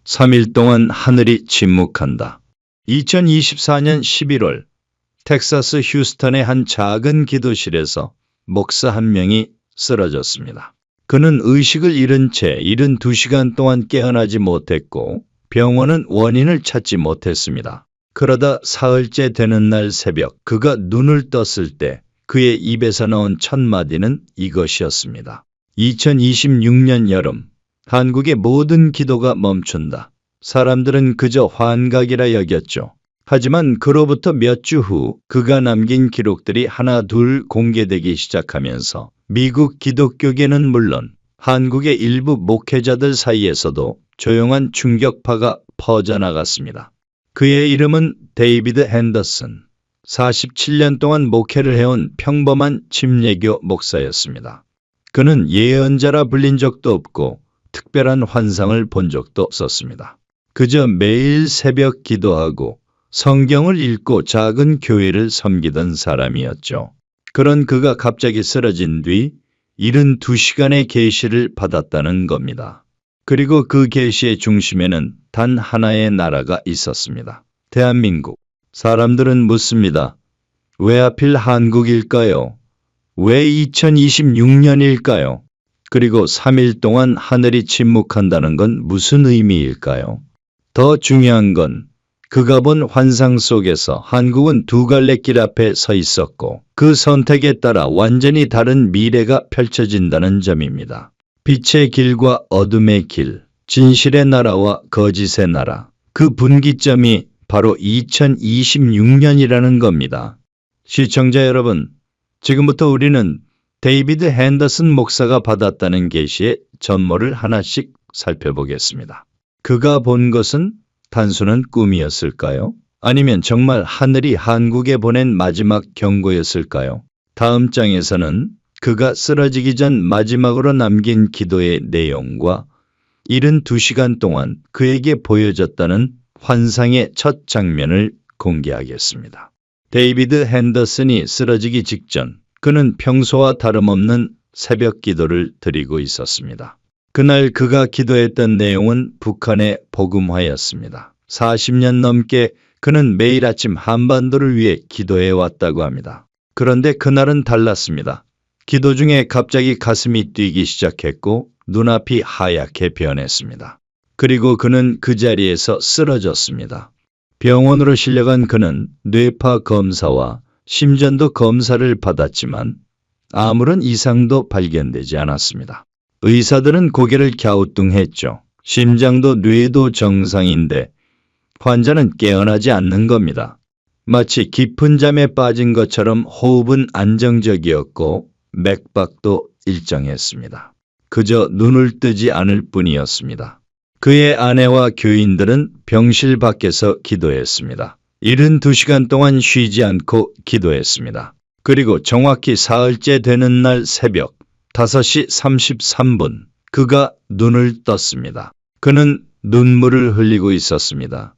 3일 동안 하늘이 침묵한다. 2024년 11월 텍사스 휴스턴의 한 작은 기도실에서 목사 한 명이 쓰러졌습니다. 그는 의식을 잃은 채 72시간 동안 깨어나지 못했고 병원은 원인을 찾지 못했습니다. 그러다 사흘째 되는 날 새벽 그가 눈을 떴을 때 그의 입에서 나온 첫 마디는 이것이었습니다. 2026년 여름 한국의 모든 기도가 멈춘다. 사람들은 그저 환각이라 여겼죠. 하지만 그로부터 몇 주 후 그가 남긴 기록들이 하나 둘 공개되기 시작하면서 미국 기독교계는 물론 한국의 일부 목회자들 사이에서도 조용한 충격파가 퍼져나갔습니다. 그의 이름은 데이비드 핸더슨, 47년 동안 목회를 해온 평범한 침례교 목사였습니다. 그는 예언자라 불린 적도 없고 특별한 환상을 본 적도 없었습니다. 그저 매일 새벽 기도하고 성경을 읽고 작은 교회를 섬기던 사람이었죠. 그런 그가 갑자기 쓰러진 뒤 72시간의 계시를 받았다는 겁니다. 그리고 그 계시의 중심에는 단 하나의 나라가 있었습니다. 대한민국. 사람들은 묻습니다. 왜 하필 한국일까요? 왜 2026년일까요? 그리고 3일 동안 하늘이 침묵한다는 건 무슨 의미일까요? 더 중요한 건 그가 본 환상 속에서 한국은 두 갈래 길 앞에 서 있었고 그 선택에 따라 완전히 다른 미래가 펼쳐진다는 점입니다. 빛의 길과 어둠의 길, 진실의 나라와 거짓의 나라, 그 분기점이 바로 2026년이라는 겁니다. 시청자 여러분, 지금부터 우리는 데이비드 핸더슨 목사가 받았다는 계시의 전모를 하나씩 살펴보겠습니다. 그가 본 것은 단순한 꿈이었을까요? 아니면 정말 하늘이 한국에 보낸 마지막 경고였을까요? 다음 장에서는 그가 쓰러지기 전 마지막으로 남긴 기도의 내용과 72시간 동안 그에게 보여졌다는 환상의 첫 장면을 공개하겠습니다. 데이비드 핸더슨이 쓰러지기 직전 그는 평소와 다름없는 새벽 기도를 드리고 있었습니다. 그날 그가 기도했던 내용은 북한의 복음화였습니다. 40년 넘게 그는 매일 아침 한반도를 위해 기도해 왔다고 합니다. 그런데 그날은 달랐습니다. 기도 중에 갑자기 가슴이 뛰기 시작했고 눈앞이 하얗게 변했습니다. 그리고 그는 그 자리에서 쓰러졌습니다. 병원으로 실려간 그는 뇌파 검사와 심전도 검사를 받았지만 아무런 이상도 발견되지 않았습니다. 의사들은 고개를 갸우뚱했죠. 심장도 뇌도 정상인데 환자는 깨어나지 않는 겁니다. 마치 깊은 잠에 빠진 것처럼 호흡은 안정적이었고 맥박도 일정했습니다. 그저 눈을 뜨지 않을 뿐이었습니다. 그의 아내와 교인들은 병실 밖에서 기도했습니다. 72시간 동안 쉬지 않고 기도했습니다. 그리고 정확히 사흘째 되는 날 새벽 5시 33분 그가 눈을 떴습니다. 그는 눈물을 흘리고 있었습니다.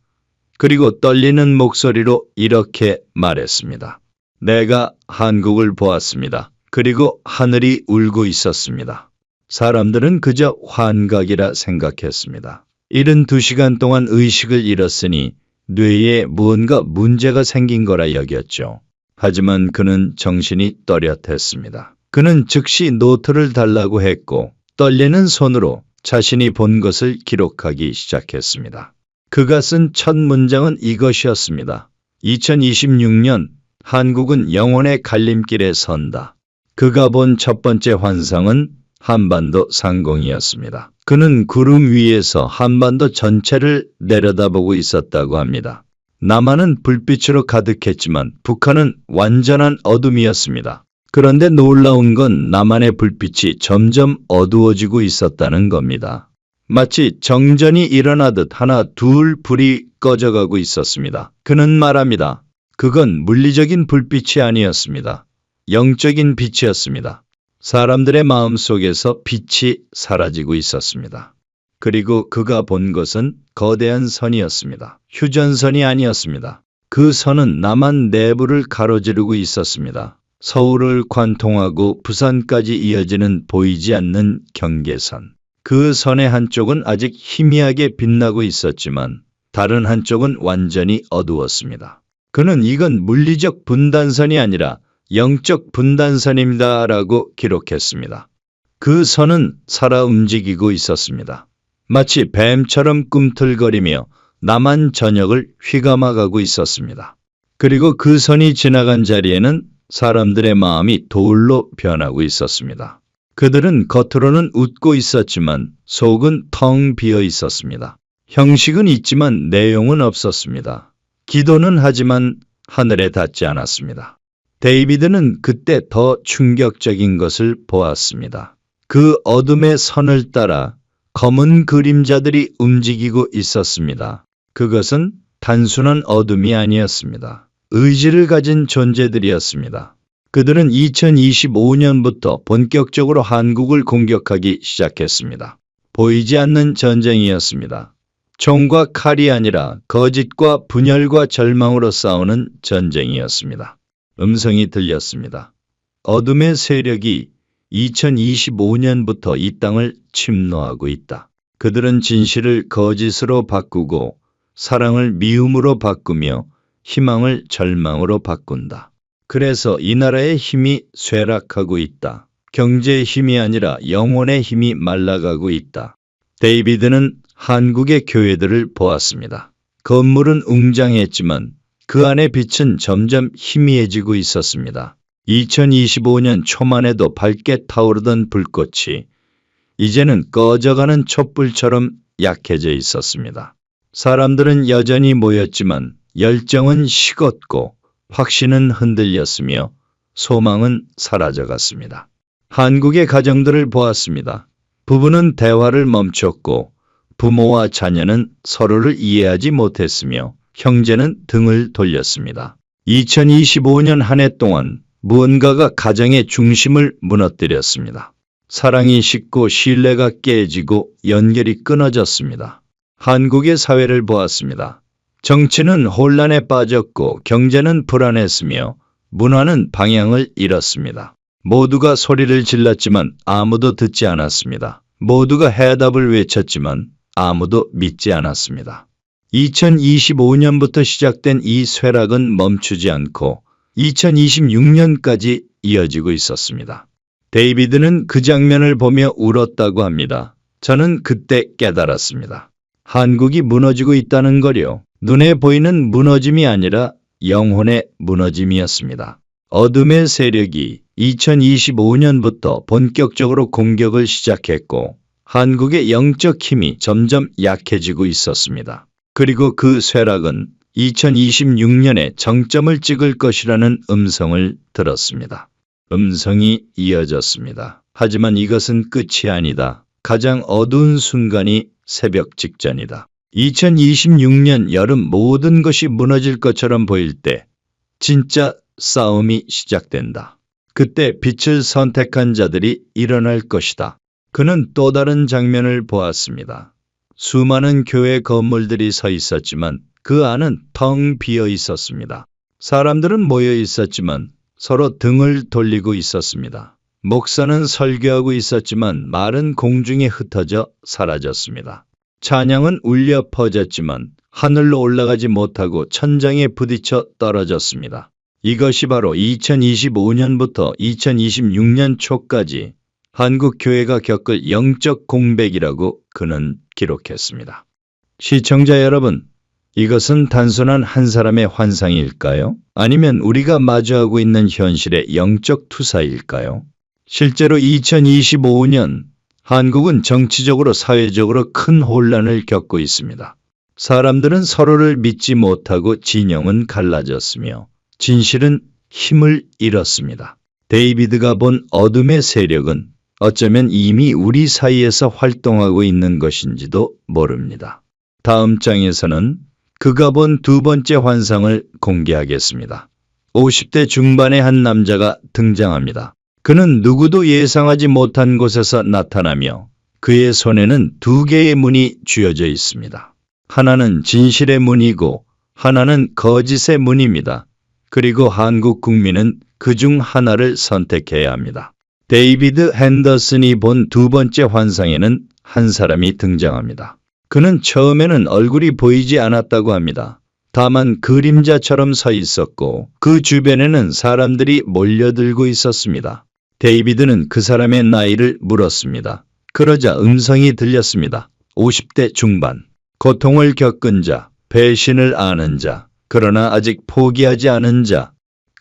그리고 떨리는 목소리로 이렇게 말했습니다. 내가 한국을 보았습니다. 그리고 하늘이 울고 있었습니다. 사람들은 그저 환각이라 생각했습니다. 72시간 동안 의식을 잃었으니 뇌에 무언가 문제가 생긴 거라 여겼죠. 하지만 그는 정신이 또렷했습니다. 그는 즉시 노트를 달라고 했고 떨리는 손으로 자신이 본 것을 기록하기 시작했습니다. 그가 쓴 첫 문장은 이것이었습니다. 2026년 한국은 영혼의 갈림길에 선다. 그가 본 첫 번째 환상은 한반도 상공이었습니다. 그는 구름 위에서 한반도 전체를 내려다보고 있었다고 합니다. 남한은 불빛으로 가득했지만 북한은 완전한 어둠이었습니다. 그런데 놀라운 건 남한의 불빛이 점점 어두워지고 있었다는 겁니다. 마치 정전이 일어나듯 하나 둘 불이 꺼져가고 있었습니다. 그는 말합니다. 그건 물리적인 불빛이 아니었습니다. 영적인 빛이었습니다. 사람들의 마음속에서 빛이 사라지고 있었습니다. 그리고 그가 본 것은 거대한 선이었습니다. 휴전선이 아니었습니다. 그 선은 남한 내부를 가로지르고 있었습니다. 서울을 관통하고 부산까지 이어지는 보이지 않는 경계선. 그 선의 한쪽은 아직 희미하게 빛나고 있었지만 다른 한쪽은 완전히 어두웠습니다. 그는 이건 물리적 분단선이 아니라 영적 분단선입니다 라고 기록했습니다. 그 선은 살아 움직이고 있었습니다. 마치 뱀처럼 꿈틀거리며 남한 저녁을 휘감아가고 있었습니다. 그리고 그 선이 지나간 자리에는 사람들의 마음이 돌로 변하고 있었습니다. 그들은 겉으로는 웃고 있었지만 속은 텅 비어 있었습니다. 형식은 있지만 내용은 없었습니다. 기도는 하지만 하늘에 닿지 않았습니다. 데이비드는 그때 더 충격적인 것을 보았습니다. 그 어둠의 선을 따라 검은 그림자들이 움직이고 있었습니다. 그것은 단순한 어둠이 아니었습니다. 의지를 가진 존재들이었습니다. 그들은 2025년부터 본격적으로 한국을 공격하기 시작했습니다. 보이지 않는 전쟁이었습니다. 총과 칼이 아니라 거짓과 분열과 절망으로 싸우는 전쟁이었습니다. 음성이 들렸습니다. 어둠의 세력이 2025년부터 이 땅을 침노하고 있다. 그들은 진실을 거짓으로 바꾸고 사랑을 미움으로 바꾸며 희망을 절망으로 바꾼다. 그래서 이 나라의 힘이 쇠락하고 있다. 경제의 힘이 아니라 영혼의 힘이 말라가고 있다. 데이비드는 한국의 교회들을 보았습니다. 건물은 웅장했지만 그 안의 빛은 점점 희미해지고 있었습니다. 2025년 초만 해도 밝게 타오르던 불꽃이 이제는 꺼져가는 촛불처럼 약해져 있었습니다. 사람들은 여전히 모였지만 열정은 식었고 확신은 흔들렸으며 소망은 사라져갔습니다. 한국의 가정들을 보았습니다. 부부는 대화를 멈췄고 부모와 자녀는 서로를 이해하지 못했으며 형제는 등을 돌렸습니다. 2025년 한 해 동안 무언가가 가정의 중심을 무너뜨렸습니다. 사랑이 식고 신뢰가 깨지고 연결이 끊어졌습니다. 한국의 사회를 보았습니다. 정치는 혼란에 빠졌고 경제는 불안했으며 문화는 방향을 잃었습니다. 모두가 소리를 질렀지만 아무도 듣지 않았습니다. 모두가 해답을 외쳤지만 아무도 믿지 않았습니다. 2025년부터 시작된 이 쇠락은 멈추지 않고 2026년까지 이어지고 있었습니다. 데이비드는 그 장면을 보며 울었다고 합니다. 저는 그때 깨달았습니다. 한국이 무너지고 있다는 거요. 눈에 보이는 무너짐이 아니라 영혼의 무너짐이었습니다. 어둠의 세력이 2025년부터 본격적으로 공격을 시작했고 한국의 영적 힘이 점점 약해지고 있었습니다. 그리고 그 쇠락은 2026년에 정점을 찍을 것이라는 음성을 들었습니다. 음성이 이어졌습니다. 하지만 이것은 끝이 아니다. 가장 어두운 순간이 새벽 직전이다. 2026년 여름 모든 것이 무너질 것처럼 보일 때 진짜 싸움이 시작된다. 그때 빛을 선택한 자들이 일어날 것이다. 그는 또 다른 장면을 보았습니다. 수많은 교회 건물들이 서 있었지만 그 안은 텅 비어 있었습니다. 사람들은 모여 있었지만 서로 등을 돌리고 있었습니다. 목사는 설교하고 있었지만 말은 공중에 흩어져 사라졌습니다. 찬양은 울려 퍼졌지만 하늘로 올라가지 못하고 천장에 부딪혀 떨어졌습니다. 이것이 바로 2025년부터 2026년 초까지 한국 교회가 겪을 영적 공백이라고 그는 기록했습니다. 시청자 여러분, 이것은 단순한 한 사람의 환상일까요? 아니면 우리가 마주하고 있는 현실의 영적 투사일까요? 실제로 2025년 한국은 정치적으로 사회적으로 큰 혼란을 겪고 있습니다. 사람들은 서로를 믿지 못하고 진영은 갈라졌으며 진실은 힘을 잃었습니다. 데이비드가 본 어둠의 세력은 어쩌면 이미 우리 사이에서 활동하고 있는 것인지도 모릅니다. 다음 장에서는 그가 본 두 번째 환상을 공개하겠습니다. 50대 중반의 한 남자가 등장합니다. 그는 누구도 예상하지 못한 곳에서 나타나며 그의 손에는 두 개의 문이 쥐어져 있습니다. 하나는 진실의 문이고 하나는 거짓의 문입니다. 그리고 한국 국민은 그중 하나를 선택해야 합니다. 데이비드 핸더슨이 본 두 번째 환상에는 한 사람이 등장합니다. 그는 처음에는 얼굴이 보이지 않았다고 합니다. 다만 그림자처럼 서 있었고 그 주변에는 사람들이 몰려들고 있었습니다. 데이비드는 그 사람의 나이를 물었습니다. 그러자 음성이 들렸습니다. 50대 중반. 고통을 겪은 자, 배신을 아는 자, 그러나 아직 포기하지 않은 자.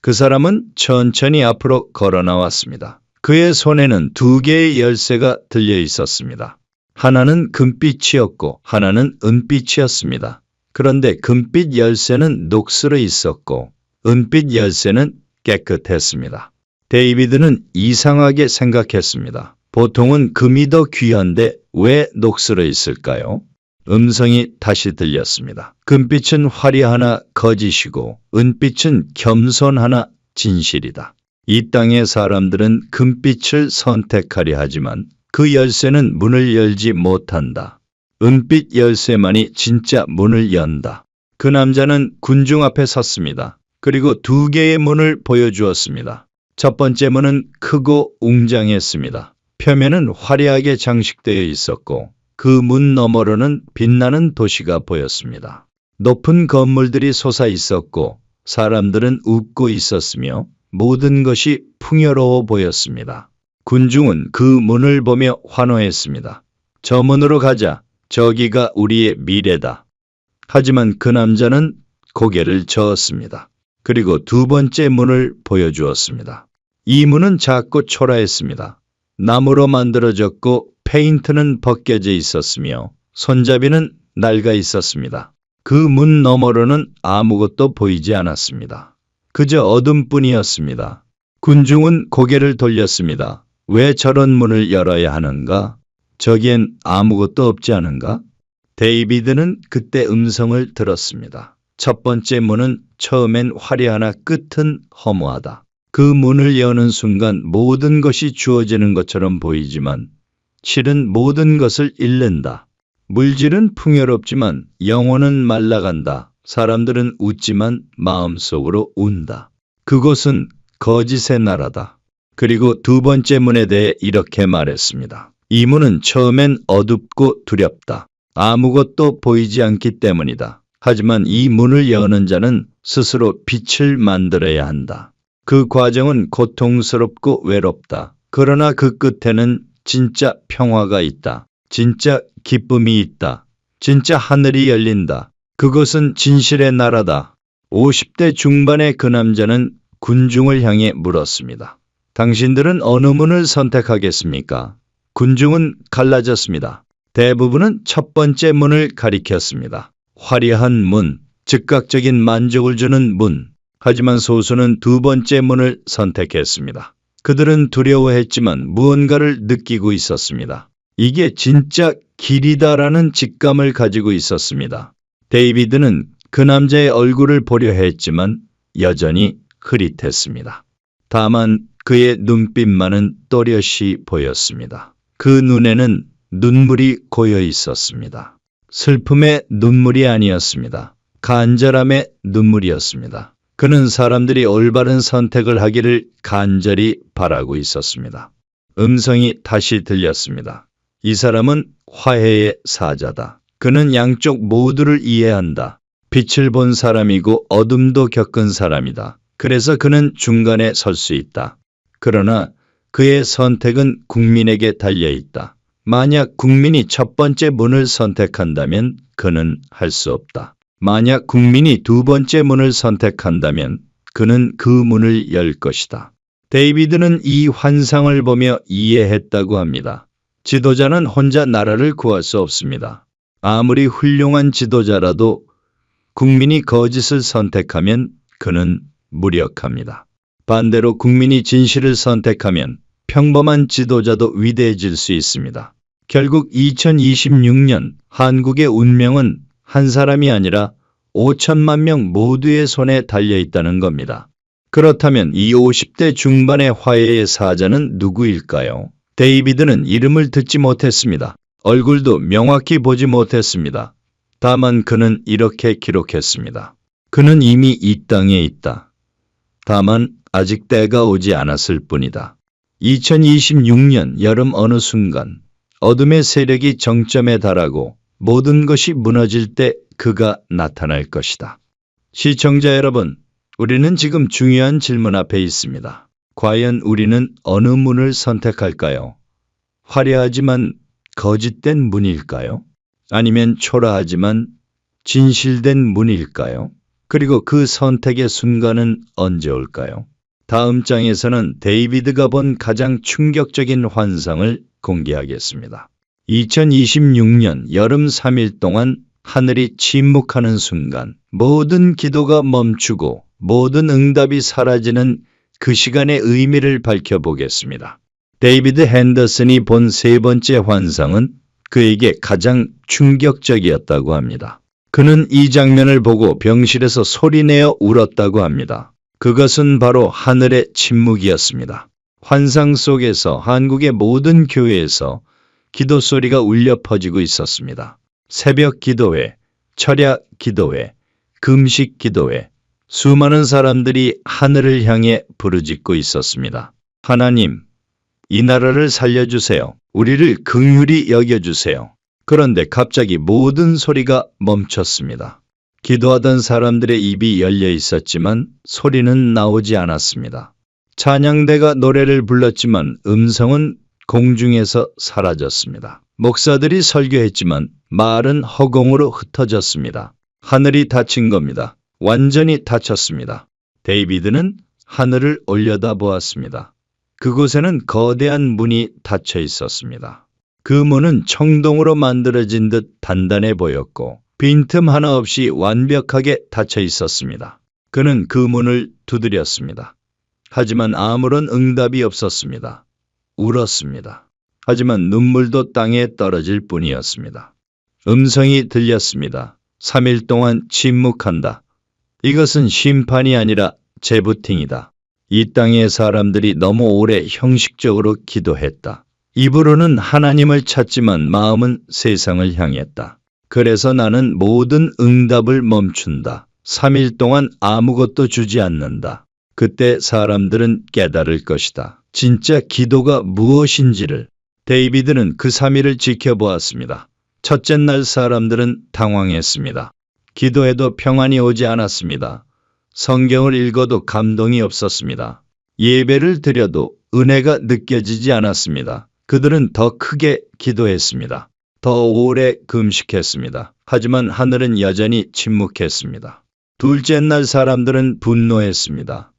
그 사람은 천천히 앞으로 걸어 나왔습니다. 그의 손에는 2개의 열쇠가 들려 있었습니다. 하나는 금빛이었고 하나는 은빛이었습니다. 그런데 금빛 열쇠는 녹슬어 있었고 은빛 열쇠는 깨끗했습니다. 데이비드는 이상하게 생각했습니다. 보통은 금이 더 귀한데 왜 녹슬어 있을까요? 음성이 다시 들렸습니다. 금빛은 화려하나 거짓이고 은빛은 겸손하나 진실이다. 이 땅의 사람들은 금빛을 선택하려 하지만 그 열쇠는 문을 열지 못한다. 은빛 열쇠만이 진짜 문을 연다. 그 남자는 군중 앞에 섰습니다. 그리고 2개의 문을 보여주었습니다. 첫 번째 문은 크고 웅장했습니다. 표면은 화려하게 장식되어 있었고 그 문 너머로는 빛나는 도시가 보였습니다. 높은 건물들이 솟아 있었고 사람들은 웃고 있었으며 모든 것이 풍요로워 보였습니다. 군중은 그 문을 보며 환호했습니다. 저 문으로 가자. 저기가 우리의 미래다. 하지만 그 남자는 고개를 저었습니다. 그리고 2번째 문을 보여주었습니다. 이 문은 작고 초라했습니다. 나무로 만들어졌고 페인트는 벗겨져 있었으며 손잡이는 낡아 있었습니다. 그 문 너머로는 아무것도 보이지 않았습니다. 그저 어둠뿐이었습니다. 군중은 고개를 돌렸습니다. 왜 저런 문을 열어야 하는가? 저기엔 아무것도 없지 않은가? 데이비드는 그때 음성을 들었습니다. 첫 번째 문은 처음엔 화려하나 끝은 허무하다. 그 문을 여는 순간 모든 것이 주어지는 것처럼 보이지만 실은 모든 것을 잃는다. 물질은 풍요롭지만 영혼은 말라간다. 사람들은 웃지만 마음속으로 운다. 그곳은 거짓의 나라다. 그리고 2번째 문에 대해 이렇게 말했습니다. 이 문은 처음엔 어둡고 두렵다. 아무것도 보이지 않기 때문이다. 하지만 이 문을 여는 자는 스스로 빛을 만들어야 한다. 그 과정은 고통스럽고 외롭다. 그러나 그 끝에는 진짜 평화가 있다. 진짜 기쁨이 있다. 진짜 하늘이 열린다. 그것은 진실의 나라다. 50대 중반의 그 남자는 군중을 향해 물었습니다. 당신들은 어느 문을 선택하겠습니까? 군중은 갈라졌습니다. 대부분은 첫 번째 문을 가리켰습니다. 화려한 문, 즉각적인 만족을 주는 문. 하지만 소수는 2번째 문을 선택했습니다. 그들은 두려워했지만 무언가를 느끼고 있었습니다. 이게 진짜 길이다라는 직감을 가지고 있었습니다. 데이비드는 그 남자의 얼굴을 보려 했지만 여전히 흐릿했습니다. 다만 그의 눈빛만은 또렷이 보였습니다. 그 눈에는 눈물이 고여 있었습니다. 슬픔의 눈물이 아니었습니다. 간절함의 눈물이었습니다. 그는 사람들이 올바른 선택을 하기를 간절히 바라고 있었습니다. 음성이 다시 들렸습니다. 이 사람은 화해의 사자다. 그는 양쪽 모두를 이해한다. 빛을 본 사람이고 어둠도 겪은 사람이다. 그래서 그는 중간에 설 수 있다. 그러나 그의 선택은 국민에게 달려있다. 만약 국민이 첫 번째 문을 선택한다면 그는 할 수 없다. 만약 국민이 2번째 문을 선택한다면 그는 그 문을 열 것이다. 데이비드는 이 환상을 보며 이해했다고 합니다. 지도자는 혼자 나라를 구할 수 없습니다. 아무리 훌륭한 지도자라도 국민이 거짓을 선택하면 그는 무력합니다. 반대로 국민이 진실을 선택하면 평범한 지도자도 위대해질 수 있습니다. 결국 2026년 한국의 운명은 한 사람이 아니라 5천만 명 모두의 손에 달려있다는 겁니다. 그렇다면 이 50대 중반의 화해의 사자는 누구일까요? 데이비드는 이름을 듣지 못했습니다. 얼굴도 명확히 보지 못했습니다. 다만 그는 이렇게 기록했습니다. 그는 이미 이 땅에 있다. 다만 아직 때가 오지 않았을 뿐이다. 2026년 여름 어느 순간 어둠의 세력이 정점에 달하고 모든 것이 무너질 때 그가 나타날 것이다. 시청자 여러분, 우리는 지금 중요한 질문 앞에 있습니다. 과연 우리는 어느 문을 선택할까요? 화려하지만 거짓된 문일까요? 아니면 초라하지만 진실된 문일까요? 그리고 그 선택의 순간은 언제 올까요? 다음 장에서는 데이비드가 본 가장 충격적인 환상을 공개하겠습니다. 2026년 여름 3일 동안 하늘이 침묵하는 순간, 모든 기도가 멈추고 모든 응답이 사라지는 그 시간의 의미를 밝혀보겠습니다. 데이비드 핸더슨이 본 세 번째 환상은 그에게 가장 충격적이었다고 합니다. 그는 이 장면을 보고 병실에서 소리내어 울었다고 합니다. 그것은 바로 하늘의 침묵이었습니다. 환상 속에서 한국의 모든 교회에서 기도 소리가 울려 퍼지고 있었습니다. 새벽 기도회, 철야 기도회, 금식 기도회, 수많은 사람들이 하늘을 향해 부르짖고 있었습니다. 하나님, 이 나라를 살려주세요. 우리를 긍휼히 여겨주세요. 그런데 갑자기 모든 소리가 멈췄습니다. 기도하던 사람들의 입이 열려 있었지만 소리는 나오지 않았습니다. 찬양대가 노래를 불렀지만 음성은 공중에서 사라졌습니다. 목사들이 설교했지만 말은 허공으로 흩어졌습니다. 하늘이 닫힌 겁니다. 완전히 닫혔습니다. 데이비드는 하늘을 올려다보았습니다. 그곳에는 거대한 문이 닫혀 있었습니다. 그 문은 청동으로 만들어진 듯 단단해 보였고 빈틈 하나 없이 완벽하게 닫혀 있었습니다. 그는 그 문을 두드렸습니다. 하지만 아무런 응답이 없었습니다. 울었습니다. 하지만 눈물도 땅에 떨어질 뿐이었습니다. 음성이 들렸습니다. 3일 동안 침묵한다. 이것은 심판이 아니라 재부팅이다. 이 땅의 사람들이 너무 오래 형식적으로 기도했다. 입으로는 하나님을 찾지만 마음은 세상을 향했다. 그래서 나는 모든 응답을 멈춘다. 3일 동안 아무것도 주지 않는다. 그때 사람들은 깨달을 것이다. 진짜 기도가 무엇인지를. 데이비드는 그 3일을 지켜보았습니다. 첫째 날 사람들은 당황했습니다. 기도해도 평안이 오지 않았습니다. 성경을 읽어도 감동이 없었습니다. 예배를 드려도 은혜가 느껴지지 않았습니다. 그들은 더 크게 기도했습니다. 더 오래 금식했습니다. 하지만 하늘은 여전히 침묵했습니다. 둘째 날 사람들은 분노했습니다.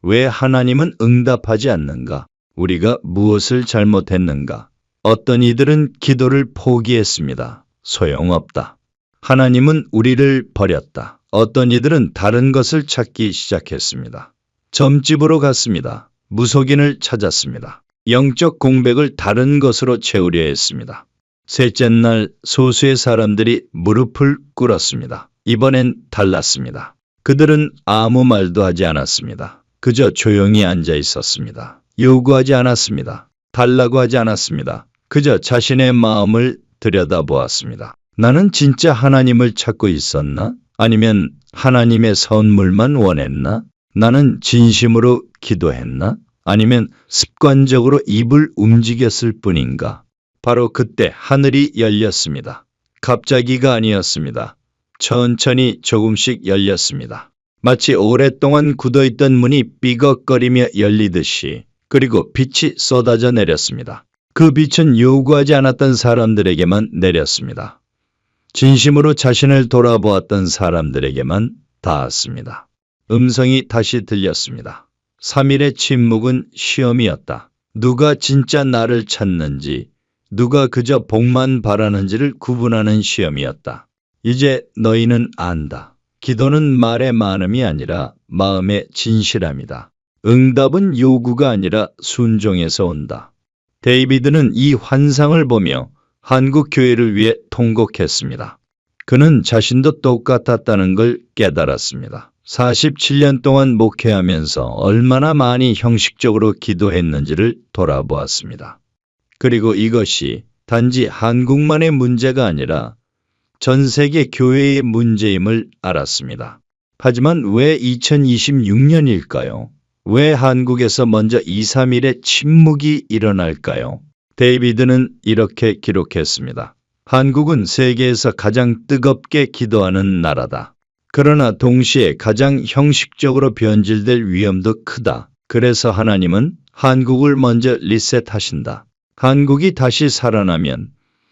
왜 하나님은 응답하지 않는가? 우리가 무엇을 잘못했는가? 어떤 이들은 기도를 포기했습니다. 소용없다. 하나님은 우리를 버렸다. 어떤 이들은 다른 것을 찾기 시작했습니다. 점집으로 갔습니다. 무속인을 찾았습니다. 영적 공백을 다른 것으로 채우려 했습니다. 셋째 날 소수의 사람들이 무릎을 꿇었습니다. 이번엔 달랐습니다. 그들은 아무 말도 하지 않았습니다. 그저 조용히 앉아 있었습니다. 요구하지 않았습니다. 달라고 하지 않았습니다. 그저 자신의 마음을 들여다보았습니다. 나는 진짜 하나님을 찾고 있었나? 아니면 하나님의 선물만 원했나? 나는 진심으로 기도했나? 아니면 습관적으로 입을 움직였을 뿐인가? 바로 그때 하늘이 열렸습니다. 갑자기가 아니었습니다. 천천히 조금씩 열렸습니다. 마치 오랫동안 굳어있던 문이 삐걱거리며 열리듯이. 그리고 빛이 쏟아져 내렸습니다. 그 빛은 요구하지 않았던 사람들에게만 내렸습니다. 진심으로 자신을 돌아보았던 사람들에게만 닿았습니다. 음성이 다시 들렸습니다. 3일의 침묵은 시험이었다. 누가 진짜 나를 찾는지, 누가 그저 복만 바라는지를 구분하는 시험이었다. 이제 너희는 안다. 기도는 말의 많음이 아니라 마음의 진실함이다. 응답은 요구가 아니라 순종에서 온다. 데이비드는 이 환상을 보며 한국 교회를 위해 통곡했습니다. 그는 자신도 똑같았다는 걸 깨달았습니다. 47년 동안 목회하면서 얼마나 많이 형식적으로 기도했는지를 돌아보았습니다. 그리고 이것이 단지 한국만의 문제가 아니라 전 세계 교회의 문제임을 알았습니다. 하지만 왜 2026년일까요? 왜 한국에서 먼저 2, 3일의 침묵이 일어날까요? 데이비드는 이렇게 기록했습니다. 한국은 세계에서 가장 뜨겁게 기도하는 나라다. 그러나 동시에 가장 형식적으로 변질될 위험도 크다. 그래서 하나님은 한국을 먼저 리셋하신다. 한국이 다시 살아나면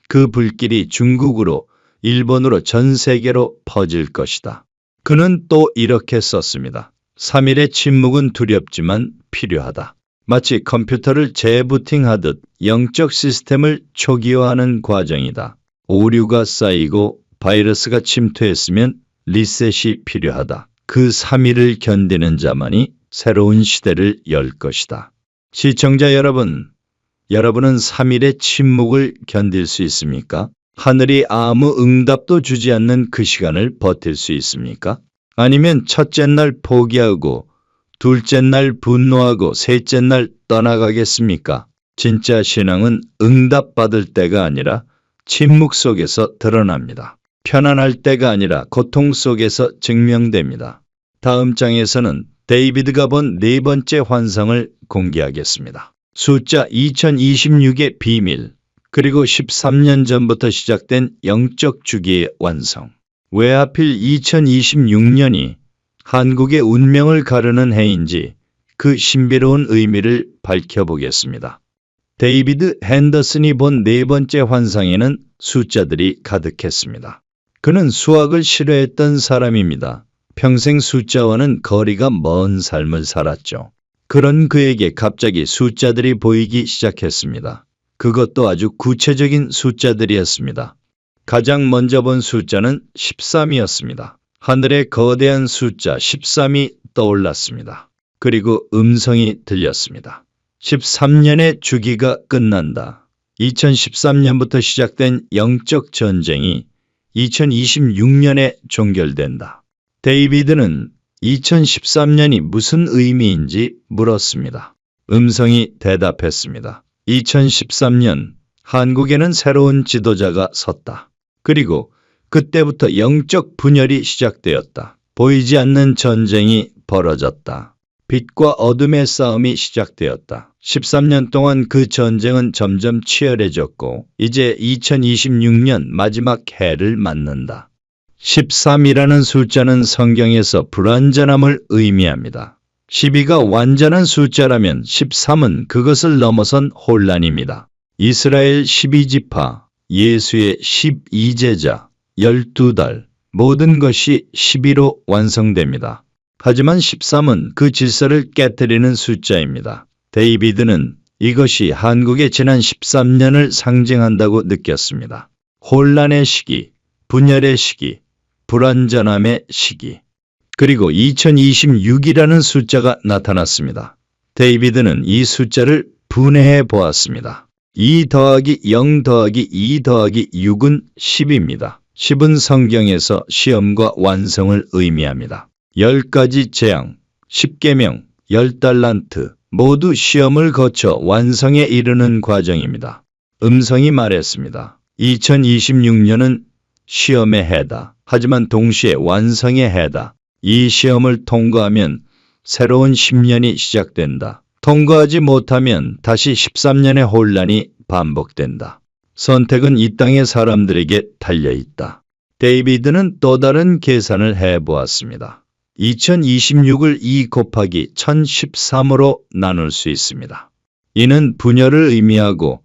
그 불길이 중국으로, 일본으로, 전 세계로 퍼질 것이다. 그는 또 이렇게 썼습니다. 3일의 침묵은 두렵지만 필요하다. 마치 컴퓨터를 재부팅하듯 영적 시스템을 초기화하는 과정이다. 오류가 쌓이고 바이러스가 침투했으면 리셋이 필요하다. 그 3일을 견디는 자만이 새로운 시대를 열 것이다. 시청자 여러분, 여러분은 3일의 침묵을 견딜 수 있습니까? 하늘이 아무 응답도 주지 않는 그 시간을 버틸 수 있습니까? 아니면 첫째 날 포기하고 둘째 날 분노하고 셋째 날 떠나가겠습니까? 진짜 신앙은 응답받을 때가 아니라 침묵 속에서 드러납니다. 편안할 때가 아니라 고통 속에서 증명됩니다. 다음 장에서는 데이비드가 본 네 번째 환상을 공개하겠습니다. 숫자 2026의 비밀, 그리고 13년 전부터 시작된 영적 주기의 완성. 왜 하필 2026년이 한국의 운명을 가르는 해인지 그 신비로운 의미를 밝혀보겠습니다. 데이비드 핸더슨이 본 네 번째 환상에는 숫자들이 가득했습니다. 그는 수학을 싫어했던 사람입니다. 평생 숫자와는 거리가 먼 삶을 살았죠. 그런 그에게 갑자기 숫자들이 보이기 시작했습니다. 그것도 아주 구체적인 숫자들이었습니다. 가장 먼저 본 숫자는 13이었습니다. 하늘의 거대한 숫자 13이 떠올랐습니다. 그리고 음성이 들렸습니다. 13년의 주기가 끝난다. 2013년부터 시작된 영적 전쟁이 2026년에 종결된다. 데이비드는 2013년이 무슨 의미인지 물었습니다. 음성이 대답했습니다. 2013년, 한국에는 새로운 지도자가 섰다. 그리고 그때부터 영적 분열이 시작되었다. 보이지 않는 전쟁이 벌어졌다. 빛과 어둠의 싸움이 시작되었다. 13년 동안 그 전쟁은 점점 치열해졌고 이제 2026년 마지막 해를 맞는다. 13이라는 숫자는 성경에서 불완전함을 의미합니다. 12가 완전한 숫자라면 13은 그것을 넘어선 혼란입니다. 이스라엘 12지파, 예수의 12제자, 12달, 모든 것이 12로 완성됩니다. 하지만 13은 그 질서를 깨뜨리는 숫자입니다. 데이비드는 이것이 한국의 지난 13년을 상징한다고 느꼈습니다. 혼란의 시기, 분열의 시기, 불완전함의 시기. 그리고 2026이라는 숫자가 나타났습니다. 데이비드는 이 숫자를 분해해 보았습니다. 2 더하기 0 더하기 2 더하기 6은 10입니다. 10은 성경에서 시험과 완성을 의미합니다. 10가지 재앙, 10계명, 10달란트 모두 시험을 거쳐 완성에 이르는 과정입니다. 음성이 말했습니다. 2026년은 시험의 해다. 하지만 동시에 완성의 해다. 이 시험을 통과하면 새로운 10년이 시작된다. 통과하지 못하면 다시 13년의 혼란이 반복된다. 선택은 이 땅의 사람들에게 달려있다. 데이비드는 또 다른 계산을 해보았습니다. 2026을 2 곱하기 1013으로 나눌 수 있습니다. 이는 분열을 의미하고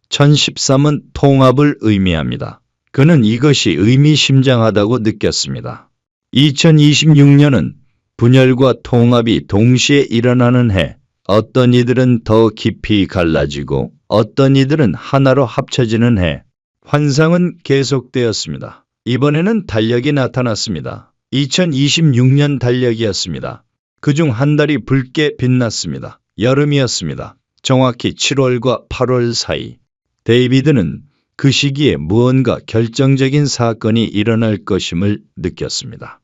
1013은 통합을 의미합니다. 그는 이것이 의미심장하다고 느꼈습니다. 2026년은 분열과 통합이 동시에 일어나는 해. 어떤 이들은 더 깊이 갈라지고 어떤 이들은 하나로 합쳐지는 해. 환상은 계속되었습니다. 이번에는 달력이 나타났습니다. 2026년 달력이었습니다. 그중 한 달이 붉게 빛났습니다. 여름이었습니다. 정확히 7월과 8월 사이. 데이비드는 그 시기에 무언가 결정적인 사건이 일어날 것임을 느꼈습니다.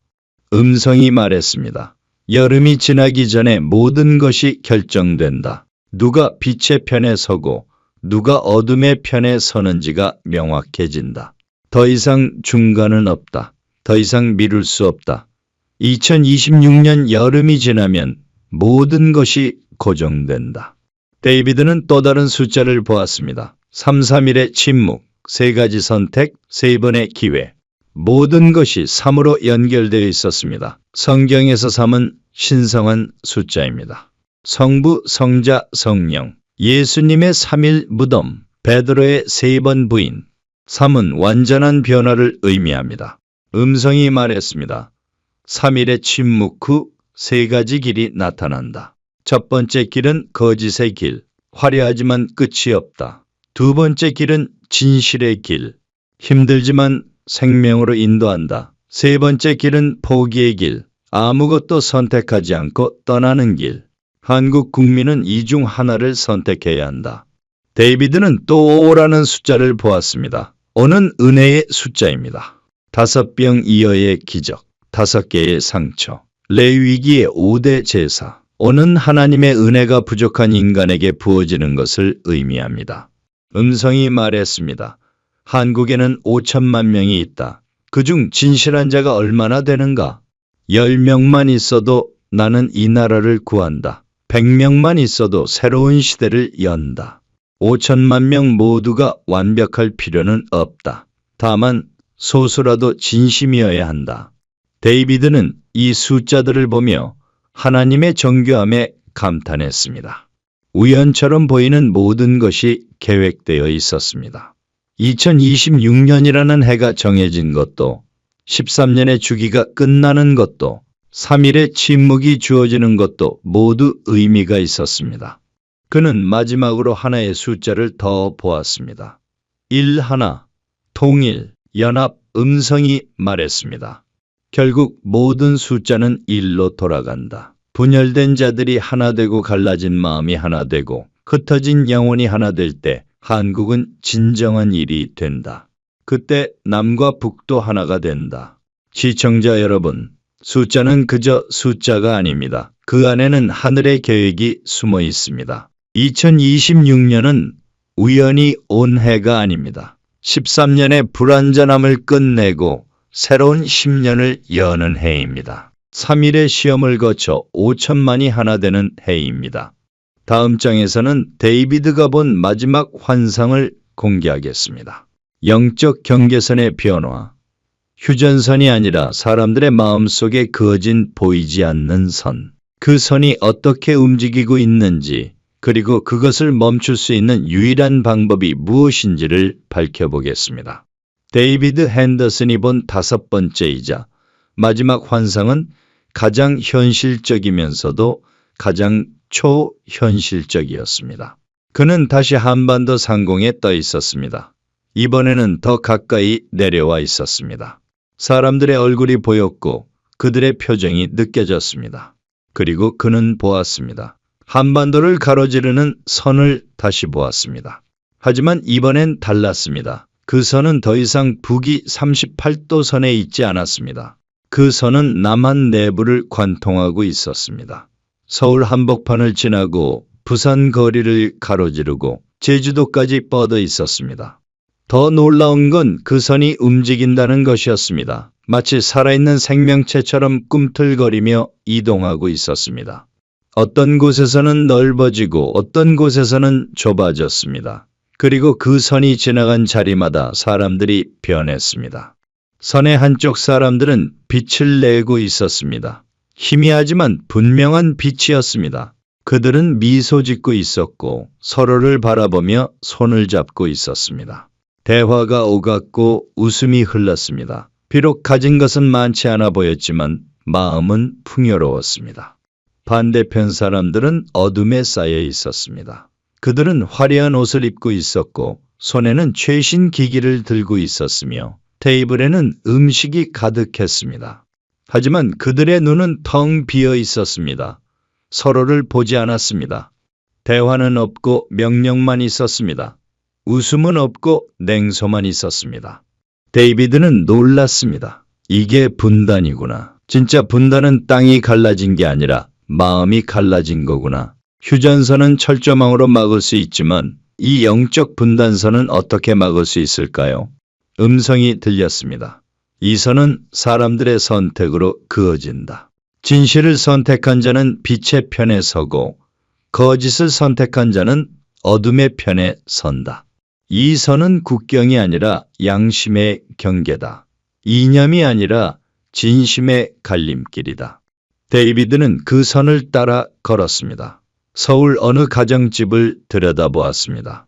음성이 말했습니다. 여름이 지나기 전에 모든 것이 결정된다. 누가 빛의 편에 서고 누가 어둠의 편에 서는지가 명확해진다. 더 이상 중간은 없다. 더 이상 미룰 수 없다. 2026년 여름이 지나면 모든 것이 고정된다. 데이비드는 또 다른 숫자를 보았습니다. 3, 3일의 침묵, 3가지 선택, 3번의 기회. 모든 것이 3으로 연결되어 있었습니다. 성경에서 3은 신성한 숫자입니다. 성부, 성자, 성령, 예수님의 3일 무덤, 베드로의 3번 부인. 3은 완전한 변화를 의미합니다. 음성이 말했습니다. 3일의 침묵 후 3가지 길이 나타난다. 첫 번째 길은 거짓의 길, 화려하지만 끝이 없다. 두 번째 길은 진실의 길, 힘들지만 생명으로 인도한다. 세 번째 길은 포기의 길, 아무것도 선택하지 않고 떠나는 길. 한국 국민은 이 중 하나를 선택해야 한다. 데이비드는 또 5라는 숫자를 보았습니다. 5는 은혜의 숫자입니다. 5병 이어의 기적, 5개의 상처, 레위기의 5대 제사. 5는 하나님의 은혜가 부족한 인간에게 부어지는 것을 의미합니다. 음성이 말했습니다. 한국에는 5천만 명이 있다. 그중 진실한 자가 얼마나 되는가? 10명만 있어도 나는 이 나라를 구한다. 100명만 있어도 새로운 시대를 연다. 5천만 명 모두가 완벽할 필요는 없다. 다만 소수라도 진심이어야 한다. 데이비드는 이 숫자들을 보며 하나님의 정교함에 감탄했습니다. 우연처럼 보이는 모든 것이 계획되어 있었습니다. 2026년이라는 해가 정해진 것도, 13년의 주기가 끝나는 것도, 3일의 침묵이 주어지는 것도 모두 의미가 있었습니다. 그는 마지막으로 하나의 숫자를 더 보았습니다. 1 하나, 통일, 연합, 음성이 말했습니다. 결국 모든 숫자는 1로 돌아간다. 분열된 자들이 하나 되고 갈라진 마음이 하나 되고 흩어진 영혼이 하나 될 때 한국은 진정한 일이 된다. 그때 남과 북도 하나가 된다. 시청자 여러분, 숫자는 그저 숫자가 아닙니다. 그 안에는 하늘의 계획이 숨어 있습니다. 2026년은 우연히 온 해가 아닙니다. 13년의 불완전함을 끝내고 새로운 10년을 여는 해입니다. 3일의 시험을 거쳐 5천만이 하나 되는 해입니다. 다음 장에서는 데이비드가 본 마지막 환상을 공개하겠습니다. 영적 경계선의 변화. 휴전선이 아니라 사람들의 마음속에 그어진 보이지 않는 선. 그 선이 어떻게 움직이고 있는지, 그리고 그것을 멈출 수 있는 유일한 방법이 무엇인지를 밝혀보겠습니다. 데이비드 핸더슨이 본 5번째이자 마지막 환상은 가장 현실적이면서도 가장 초현실적이었습니다. 그는 다시 한반도 상공에 떠 있었습니다. 이번에는 더 가까이 내려와 있었습니다. 사람들의 얼굴이 보였고 그들의 표정이 느껴졌습니다. 그리고 그는 보았습니다. 한반도를 가로지르는 선을 다시 보았습니다. 하지만 이번엔 달랐습니다. 그 선은 더 이상 북위 38도 선에 있지 않았습니다. 그 선은 남한 내부를 관통하고 있었습니다. 서울 한복판을 지나고 부산 거리를 가로지르고 제주도까지 뻗어 있었습니다. 더 놀라운 건 그 선이 움직인다는 것이었습니다. 마치 살아있는 생명체처럼 꿈틀거리며 이동하고 있었습니다. 어떤 곳에서는 넓어지고 어떤 곳에서는 좁아졌습니다. 그리고 그 선이 지나간 자리마다 사람들이 변했습니다. 선의 한쪽 사람들은 빛을 내고 있었습니다. 희미하지만 분명한 빛이었습니다. 그들은 미소 짓고 있었고 서로를 바라보며 손을 잡고 있었습니다. 대화가 오갔고 웃음이 흘렀습니다. 비록 가진 것은 많지 않아 보였지만 마음은 풍요로웠습니다. 반대편 사람들은 어둠에 쌓여 있었습니다. 그들은 화려한 옷을 입고 있었고 손에는 최신 기기를 들고 있었으며 테이블에는 음식이 가득했습니다. 하지만 그들의 눈은 텅 비어 있었습니다. 서로를 보지 않았습니다. 대화는 없고 명령만 있었습니다. 웃음은 없고 냉소만 있었습니다. 데이비드는 놀랐습니다. 이게 분단이구나. 진짜 분단은 땅이 갈라진 게 아니라 마음이 갈라진 거구나. 휴전선은 철조망으로 막을 수 있지만 이 영적 분단선은 어떻게 막을 수 있을까요? 음성이 들렸습니다. 이 선은 사람들의 선택으로 그어진다. 진실을 선택한 자는 빛의 편에 서고 거짓을 선택한 자는 어둠의 편에 선다. 이 선은 국경이 아니라 양심의 경계다. 이념이 아니라 진심의 갈림길이다. 데이비드는 그 선을 따라 걸었습니다. 서울 어느 가정집을 들여다보았습니다.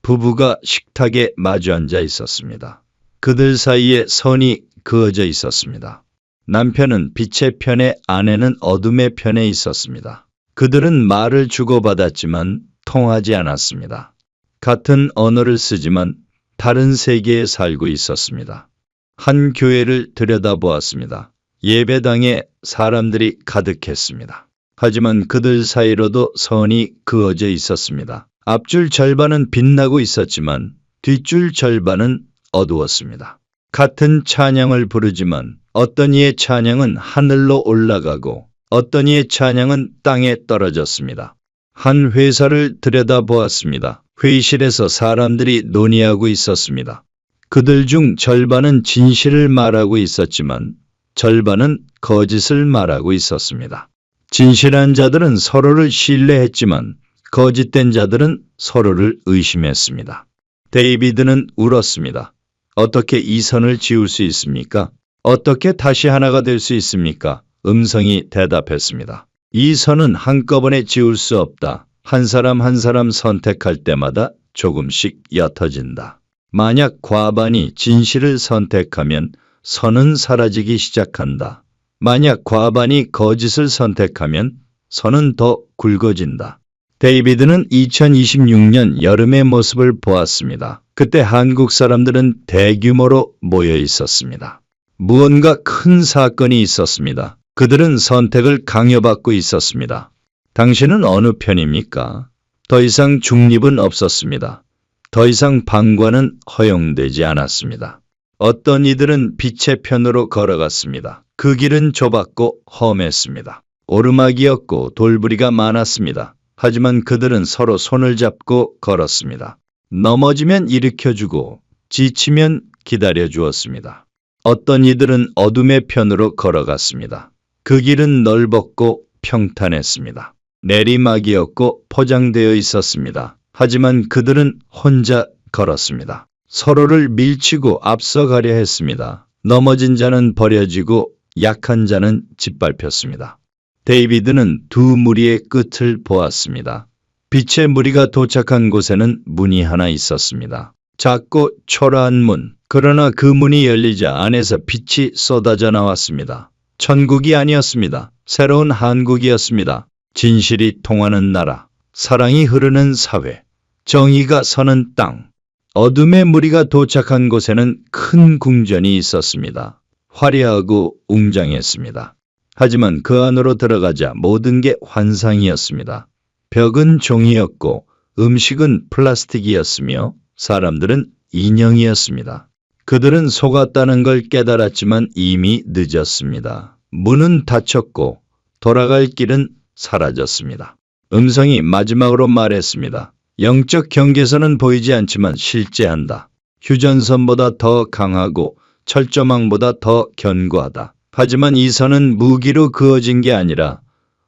부부가 식탁에 마주 앉아 있었습니다. 그들 사이에 선이 그어져 있었습니다. 남편은 빛의 편에, 아내는 어둠의 편에 있었습니다. 그들은 말을 주고받았지만 통하지 않았습니다. 같은 언어를 쓰지만 다른 세계에 살고 있었습니다. 한 교회를 들여다보았습니다. 예배당에 사람들이 가득했습니다. 하지만 그들 사이로도 선이 그어져 있었습니다. 앞줄 절반은 빛나고 있었지만 뒷줄 절반은 어두웠습니다. 같은 찬양을 부르지만 어떤 이의 찬양은 하늘로 올라가고 어떤 이의 찬양은 땅에 떨어졌습니다. 한 회사를 들여다보았습니다. 회의실에서 사람들이 논의하고 있었습니다. 그들 중 절반은 진실을 말하고 있었지만 절반은 거짓을 말하고 있었습니다. 진실한 자들은 서로를 신뢰했지만 거짓된 자들은 서로를 의심했습니다. 데이비드는 울었습니다. 어떻게 이 선을 지울 수 있습니까? 어떻게 다시 하나가 될 수 있습니까? 음성이 대답했습니다. 이 선은 한꺼번에 지울 수 없다. 한 사람 한 사람 선택할 때마다 조금씩 옅어진다. 만약 과반이 진실을 선택하면 선은 사라지기 시작한다. 만약 과반이 거짓을 선택하면 선은 더 굵어진다. 데이비드는 2026년 여름의 모습을 보았습니다. 그때 한국 사람들은 대규모로 모여 있었습니다. 무언가 큰 사건이 있었습니다. 그들은 선택을 강요받고 있었습니다. 당신은 어느 편입니까? 더 이상 중립은 없었습니다. 더 이상 방관은 허용되지 않았습니다. 어떤 이들은 빛의 편으로 걸어갔습니다. 그 길은 좁았고 험했습니다. 오르막이었고 돌부리가 많았습니다. 하지만 그들은 서로 손을 잡고 걸었습니다. 넘어지면 일으켜주고 지치면 기다려주었습니다. 어떤 이들은 어둠의 편으로 걸어갔습니다. 그 길은 넓었고 평탄했습니다. 내리막이었고 포장되어 있었습니다. 하지만 그들은 혼자 걸었습니다. 서로를 밀치고 앞서가려 했습니다. 넘어진 자는 버려지고 약한 자는 짓밟혔습니다. 데이비드는 두 무리의 끝을 보았습니다. 빛의 무리가 도착한 곳에는 문이 하나 있었습니다. 작고 초라한 문. 그러나 그 문이 열리자 안에서 빛이 쏟아져 나왔습니다. 천국이 아니었습니다. 새로운 한국이었습니다. 진실이 통하는 나라, 사랑이 흐르는 사회, 정의가 서는 땅. 어둠의 무리가 도착한 곳에는 큰 궁전이 있었습니다. 화려하고 웅장했습니다. 하지만 그 안으로 들어가자 모든 게 환상이었습니다. 벽은 종이였고 음식은 플라스틱이었으며 사람들은 인형이었습니다. 그들은 속았다는 걸 깨달았지만 이미 늦었습니다. 문은 닫혔고 돌아갈 길은 사라졌습니다. 음성이 마지막으로 말했습니다. 영적 경계선은 보이지 않지만 실제한다. 휴전선보다 더 강하고 철조망보다 더 견고하다. 하지만 이 선은 무기로 그어진 게 아니라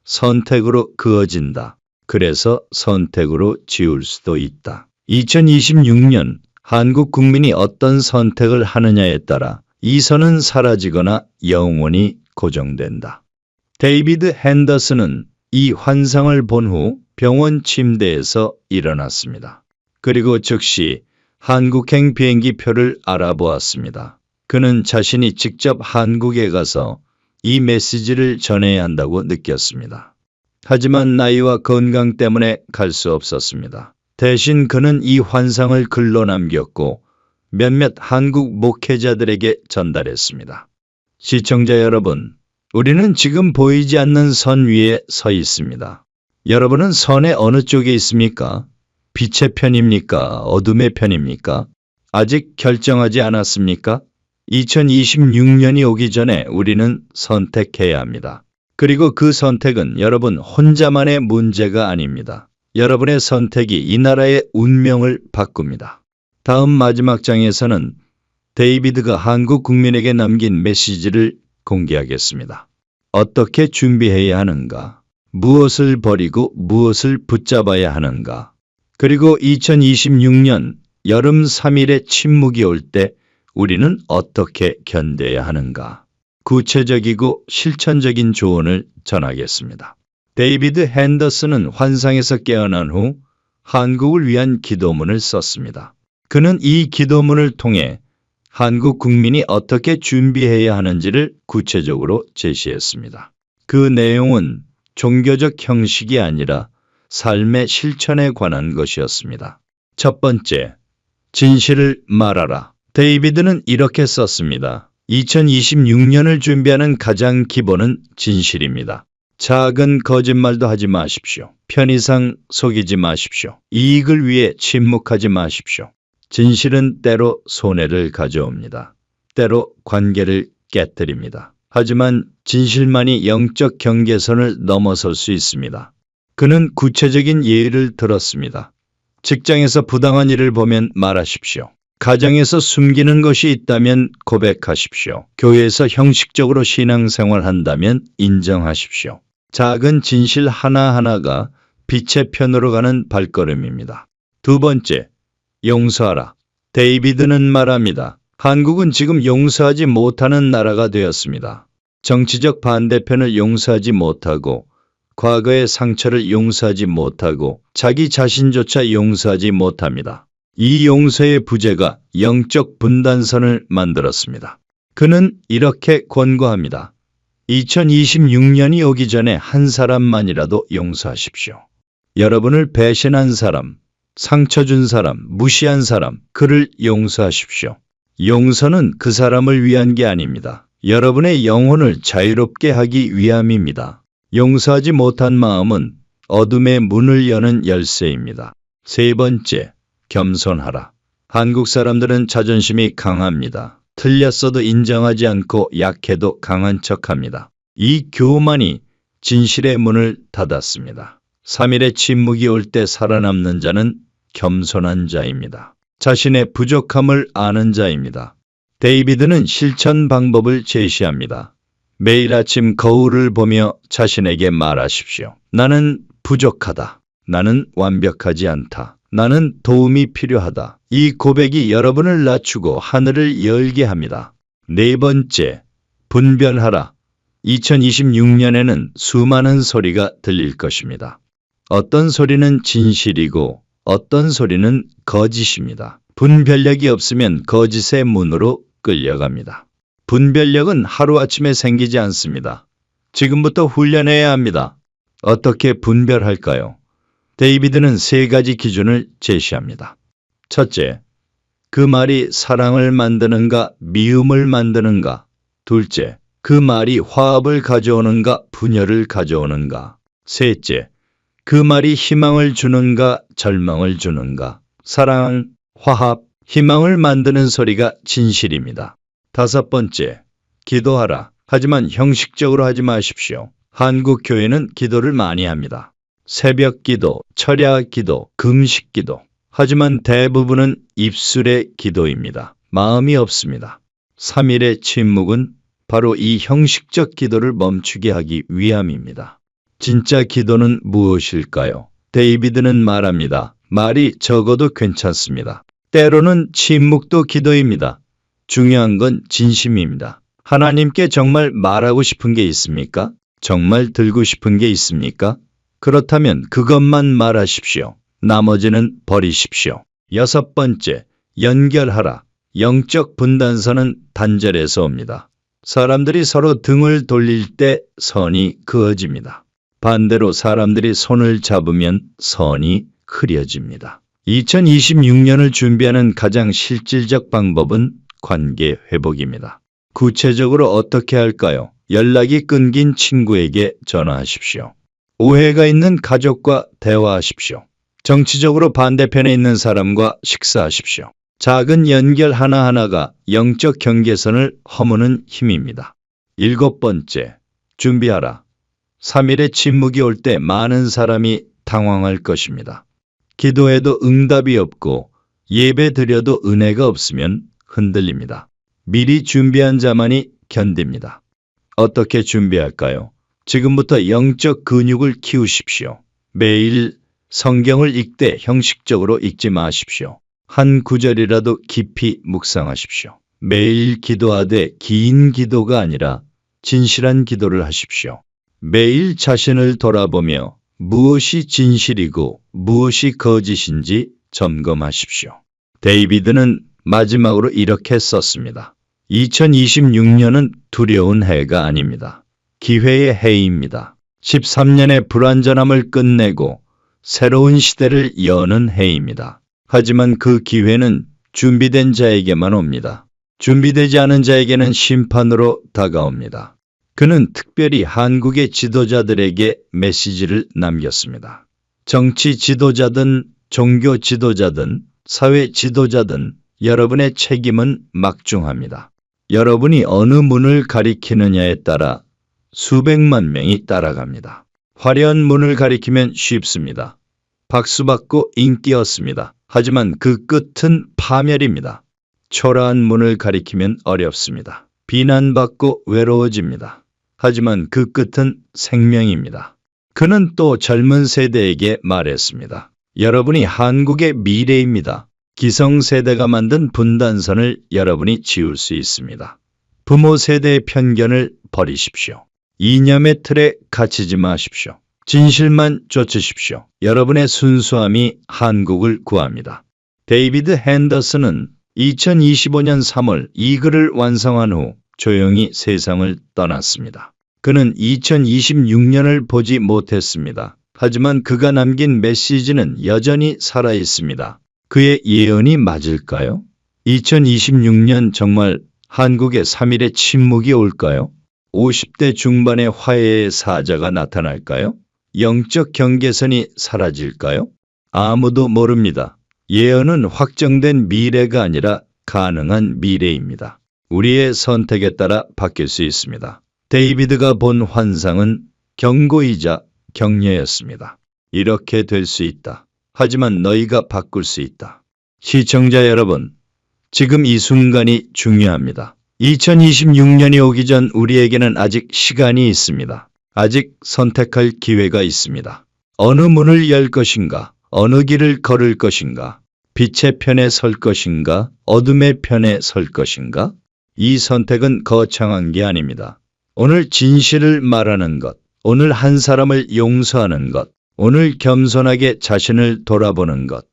선택으로 그어진다. 그래서 선택으로 지울 수도 있다. 2026년 한국 국민이 어떤 선택을 하느냐에 따라 이 선은 사라지거나 영원히 고정된다. 데이비드 핸더슨은 이 환상을 본 후 병원 침대에서 일어났습니다. 그리고 즉시 한국행 비행기표를 알아보았습니다. 그는 자신이 직접 한국에 가서 이 메시지를 전해야 한다고 느꼈습니다. 하지만 나이와 건강 때문에 갈 수 없었습니다. 대신 그는 이 환상을 글로 남겼고 몇몇 한국 목회자들에게 전달했습니다. 시청자 여러분, 우리는 지금 보이지 않는 선 위에 서 있습니다. 여러분은 선의 어느 쪽에 있습니까? 빛의 편입니까? 어둠의 편입니까? 아직 결정하지 않았습니까? 2026년이 오기 전에 우리는 선택해야 합니다. 그리고 그 선택은 여러분 혼자만의 문제가 아닙니다. 여러분의 선택이 이 나라의 운명을 바꿉니다. 다음 마지막 장에서는 데이비드가 한국 국민에게 남긴 메시지를 공개하겠습니다. 어떻게 준비해야 하는가? 무엇을 버리고 무엇을 붙잡아야 하는가? 그리고 2026년 여름 3일의 침묵이 올 때 우리는 어떻게 견뎌야 하는가? 구체적이고 실천적인 조언을 전하겠습니다. 데이비드 핸더슨은 환상에서 깨어난 후 한국을 위한 기도문을 썼습니다. 그는 이 기도문을 통해 한국 국민이 어떻게 준비해야 하는지를 구체적으로 제시했습니다. 그 내용은 종교적 형식이 아니라 삶의 실천에 관한 것이었습니다. 첫 번째, 진실을 말하라. 데이비드는 이렇게 썼습니다. 2026년을 준비하는 가장 기본은 진실입니다. 작은 거짓말도 하지 마십시오. 편의상 속이지 마십시오. 이익을 위해 침묵하지 마십시오. 진실은 때로 손해를 가져옵니다. 때로 관계를 깨뜨립니다. 하지만 진실만이 영적 경계선을 넘어설 수 있습니다. 그는 구체적인 예를 들었습니다. 직장에서 부당한 일을 보면 말하십시오. 가정에서 숨기는 것이 있다면 고백하십시오. 교회에서 형식적으로 신앙생활 한다면 인정하십시오. 작은 진실 하나하나가 빛의 편으로 가는 발걸음입니다. 두 번째, 용서하라. 데이비드는 말합니다. 한국은 지금 용서하지 못하는 나라가 되었습니다. 정치적 반대편을 용서하지 못하고 과거의 상처를 용서하지 못하고 자기 자신조차 용서하지 못합니다. 이 용서의 부재가 영적 분단선을 만들었습니다. 그는 이렇게 권고합니다. 2026년이 오기 전에 한 사람만이라도 용서하십시오. 여러분을 배신한 사람, 상처 준 사람, 무시한 사람, 그를 용서하십시오. 용서는 그 사람을 위한 게 아닙니다. 여러분의 영혼을 자유롭게 하기 위함입니다. 용서하지 못한 마음은 어둠의 문을 여는 열쇠입니다. 세 번째, 겸손하라. 한국 사람들은 자존심이 강합니다. 틀렸어도 인정하지 않고 약해도 강한 척합니다. 이 교만이 진실의 문을 닫았습니다. 3일의 침묵이 올 때 살아남는 자는 겸손한 자입니다. 자신의 부족함을 아는 자입니다. 데이비드는 실천 방법을 제시합니다. 매일 아침 거울을 보며 자신에게 말하십시오. 나는 부족하다. 나는 완벽하지 않다. 나는 도움이 필요하다. 이 고백이 여러분을 낮추고 하늘을 열게 합니다. 네 번째, 분별하라. 2026년에는 수많은 소리가 들릴 것입니다. 어떤 소리는 진실이고 어떤 소리는 거짓입니다. 분별력이 없으면 거짓의 문으로 끌려갑니다. 분별력은 하루아침에 생기지 않습니다. 지금부터 훈련해야 합니다. 어떻게 분별할까요? 데이비드는 세 가지 기준을 제시합니다. 첫째, 그 말이 사랑을 만드는가, 미움을 만드는가. 둘째, 그 말이 화합을 가져오는가, 분열을 가져오는가. 셋째, 그 말이 희망을 주는가, 절망을 주는가. 사랑, 화합, 희망을 만드는 소리가 진실입니다. 다섯 번째, 기도하라. 하지만 형식적으로 하지 마십시오. 한국 교회는 기도를 많이 합니다. 새벽 기도, 철야 기도, 금식 기도. 하지만 대부분은 입술의 기도입니다. 마음이 없습니다. 3일의 침묵은 바로 이 형식적 기도를 멈추게 하기 위함입니다. 진짜 기도는 무엇일까요? 데이비드는 말합니다. 말이 적어도 괜찮습니다. 때로는 침묵도 기도입니다. 중요한 건 진심입니다. 하나님께 정말 말하고 싶은 게 있습니까? 정말 들고 싶은 게 있습니까? 그렇다면 그것만 말하십시오. 나머지는 버리십시오. 여섯 번째, 연결하라. 영적 분단선은 단절에서 옵니다. 사람들이 서로 등을 돌릴 때 선이 그어집니다. 반대로 사람들이 손을 잡으면 선이 흐려집니다. 2026년을 준비하는 가장 실질적 방법은 관계 회복입니다. 구체적으로 어떻게 할까요? 연락이 끊긴 친구에게 전화하십시오. 오해가 있는 가족과 대화하십시오. 정치적으로 반대편에 있는 사람과 식사하십시오. 작은 연결 하나하나가 영적 경계선을 허무는 힘입니다. 일곱 번째, 준비하라. 3일의 침묵이 올 때 많은 사람이 당황할 것입니다. 기도해도 응답이 없고 예배 드려도 은혜가 없으면 흔들립니다. 미리 준비한 자만이 견딥니다. 어떻게 준비할까요? 지금부터 영적 근육을 키우십시오. 매일 성경을 읽되 형식적으로 읽지 마십시오. 한 구절이라도 깊이 묵상하십시오. 매일 기도하되 긴 기도가 아니라 진실한 기도를 하십시오. 매일 자신을 돌아보며 무엇이 진실이고 무엇이 거짓인지 점검하십시오. 데이비드는 마지막으로 이렇게 썼습니다. 2026년은 두려운 해가 아닙니다. 기회의 해입니다. 13년의 불완전함을 끝내고 새로운 시대를 여는 해입니다. 하지만 그 기회는 준비된 자에게만 옵니다. 준비되지 않은 자에게는 심판으로 다가옵니다. 그는 특별히 한국의 지도자들에게 메시지를 남겼습니다. 정치 지도자든 종교 지도자든 사회 지도자든 여러분의 책임은 막중합니다. 여러분이 어느 문을 가리키느냐에 따라 수백만 명이 따라갑니다. 화려한 문을 가리키면 쉽습니다. 박수받고 인기 얻습니다. 하지만 그 끝은 파멸입니다. 초라한 문을 가리키면 어렵습니다. 비난받고 외로워집니다. 하지만 그 끝은 생명입니다. 그는 또 젊은 세대에게 말했습니다. 여러분이 한국의 미래입니다. 기성세대가 만든 분단선을 여러분이 지울 수 있습니다. 부모 세대의 편견을 버리십시오. 이념의 틀에 갇히지 마십시오. 진실만 쫓으십시오. 여러분의 순수함이 한국을 구합니다. 데이비드 핸더슨은 2025년 3월 이 글을 완성한 후 조용히 세상을 떠났습니다. 그는 2026년을 보지 못했습니다. 하지만 그가 남긴 메시지는 여전히 살아있습니다. 그의 예언이 맞을까요? 2026년 정말 한국에 3일의 침묵이 올까요? 50대 중반의 화해의 사자가 나타날까요? 영적 경계선이 사라질까요? 아무도 모릅니다. 예언은 확정된 미래가 아니라 가능한 미래입니다. 우리의 선택에 따라 바뀔 수 있습니다. 데이비드가 본 환상은 경고이자 격려였습니다. 이렇게 될 수 있다. 하지만 너희가 바꿀 수 있다. 시청자 여러분, 지금 이 순간이 중요합니다. 2026년이 오기 전 우리에게는 아직 시간이 있습니다. 아직 선택할 기회가 있습니다. 어느 문을 열 것인가? 어느 길을 걸을 것인가? 빛의 편에 설 것인가? 어둠의 편에 설 것인가? 이 선택은 거창한 게 아닙니다. 오늘 진실을 말하는 것, 오늘 한 사람을 용서하는 것, 오늘 겸손하게 자신을 돌아보는 것,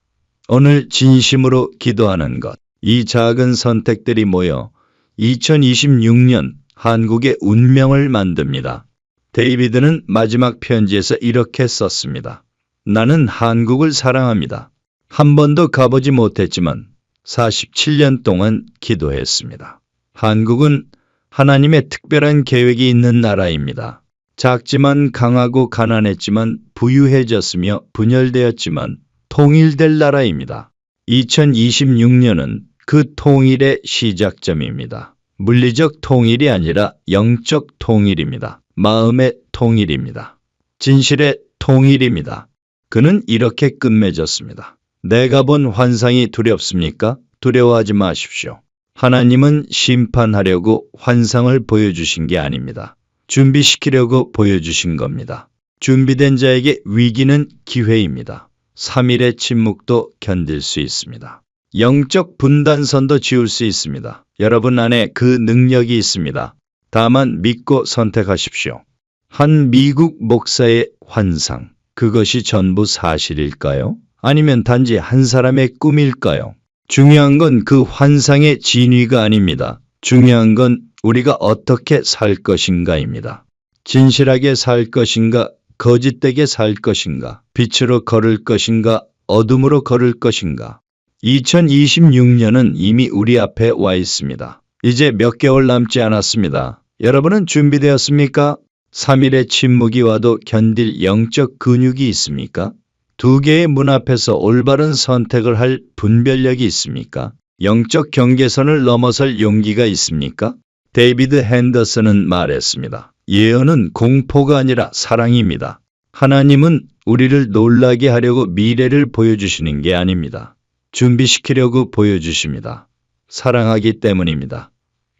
오늘 진심으로 기도하는 것, 이 작은 선택들이 모여 2026년 한국의 운명을 만듭니다. 데이비드는 마지막 편지에서 이렇게 썼습니다. 나는 한국을 사랑합니다. 한 번도 가보지 못했지만 47년 동안 기도했습니다. 한국은 하나님의 특별한 계획이 있는 나라입니다. 작지만 강하고 가난했지만 부유해졌으며 분열되었지만 통일될 나라입니다. 2026년은 그 통일의 시작점입니다. 물리적 통일이 아니라 영적 통일입니다. 마음의 통일입니다. 진실의 통일입니다. 그는 이렇게 끝맺었습니다. 내가 본 환상이 두렵습니까? 두려워하지 마십시오. 하나님은 심판하려고 환상을 보여주신 게 아닙니다. 준비시키려고 보여주신 겁니다. 준비된 자에게 위기는 기회입니다. 3일의 침묵도 견딜 수 있습니다. 영적 분단선도 지울 수 있습니다. 여러분 안에 그 능력이 있습니다. 다만 믿고 선택하십시오. 한 미국 목사의 환상, 그것이 전부 사실일까요? 아니면 단지 한 사람의 꿈일까요? 중요한 건 그 환상의 진위가 아닙니다. 중요한 건 우리가 어떻게 살 것인가입니다. 진실하게 살 것인가, 거짓되게 살 것인가, 빛으로 걸을 것인가, 어둠으로 걸을 것인가. 2026년은 이미 우리 앞에 와 있습니다. 이제 몇 개월 남지 않았습니다. 여러분은 준비되었습니까? 3일의 침묵이 와도 견딜 영적 근육이 있습니까? 2개의 문 앞에서 올바른 선택을 할 분별력이 있습니까? 영적 경계선을 넘어설 용기가 있습니까? 데이비드 핸더슨은 말했습니다. 예언은 공포가 아니라 사랑입니다. 하나님은 우리를 놀라게 하려고 미래를 보여주시는 게 아닙니다. 준비시키려고 보여주십니다. 사랑하기 때문입니다.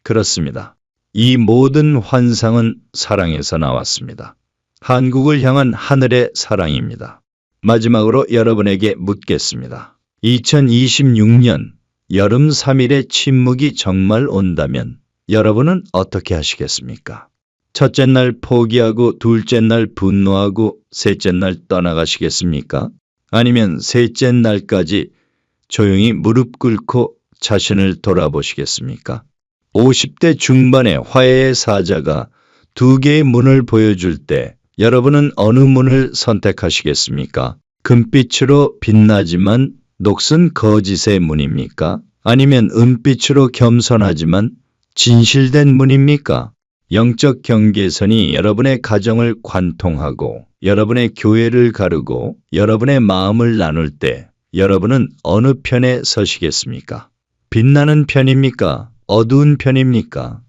그렇습니다. 이 모든 환상은 사랑에서 나왔습니다. 한국을 향한 하늘의 사랑입니다. 마지막으로 여러분에게 묻겠습니다. 2026년 여름 3일의 침묵이 정말 온다면 여러분은 어떻게 하시겠습니까? 첫째 날 포기하고 둘째 날 분노하고 셋째 날 떠나가시겠습니까? 아니면 셋째 날까지 조용히 무릎 꿇고 자신을 돌아보시겠습니까? 50대 중반의 화해의 사자가 두 개의 문을 보여줄 때 여러분은 어느 문을 선택하시겠습니까? 금빛으로 빛나지만 녹슨 거짓의 문입니까? 아니면 은빛으로 겸손하지만 진실된 문입니까? 영적 경계선이 여러분의 가정을 관통하고 여러분의 교회를 가르고 여러분의 마음을 나눌 때 여러분은 어느 편에 서시겠습니까? 빛나는 편입니까? 어두운 편입니까?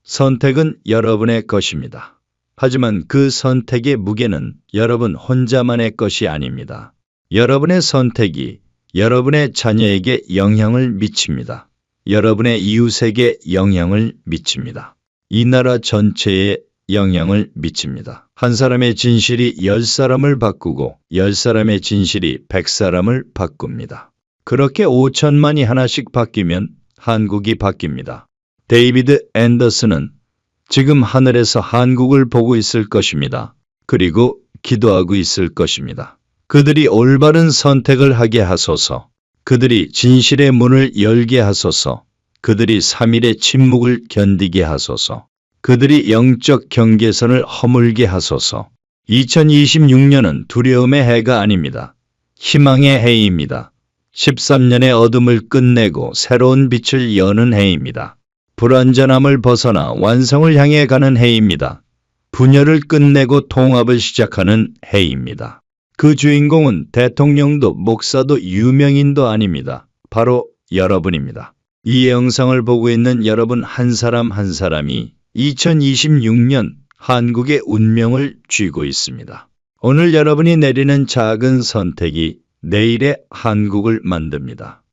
선택은 여러분의 것입니다. 하지만 그 선택의 무게는 여러분 혼자만의 것이 아닙니다. 여러분의 선택이 여러분의 자녀에게 영향을 미칩니다. 여러분의 이웃에게 영향을 미칩니다. 이 나라 전체에 영향을 미칩니다. 한 사람의 진실이 10사람을 바꾸고 10사람의 진실이 100사람을 바꿉니다. 그렇게 5천만이 하나씩 바뀌면 한국이 바뀝니다. 데이비드 앤더슨은 지금 하늘에서 한국을 보고 있을 것입니다. 그리고 기도하고 있을 것입니다. 그들이 올바른 선택을 하게 하소서. 그들이 진실의 문을 열게 하소서. 그들이 3일의 침묵을 견디게 하소서. 그들이 영적 경계선을 허물게 하소서. 2026년은 두려움의 해가 아닙니다. 희망의 해입니다. 13년의 어둠을 끝내고 새로운 빛을 여는 해입니다. 불완전함을 벗어나 완성을 향해 가는 해입니다. 분열을 끝내고 통합을 시작하는 해입니다. 그 주인공은 대통령도 목사도 유명인도 아닙니다. 바로 여러분입니다. 이 영상을 보고 있는 여러분 한 사람 한 사람이 2026년 한국의 운명을 쥐고 있습니다. 오늘 여러분이 내리는 작은 선택이 내일의 한국을 만듭니다.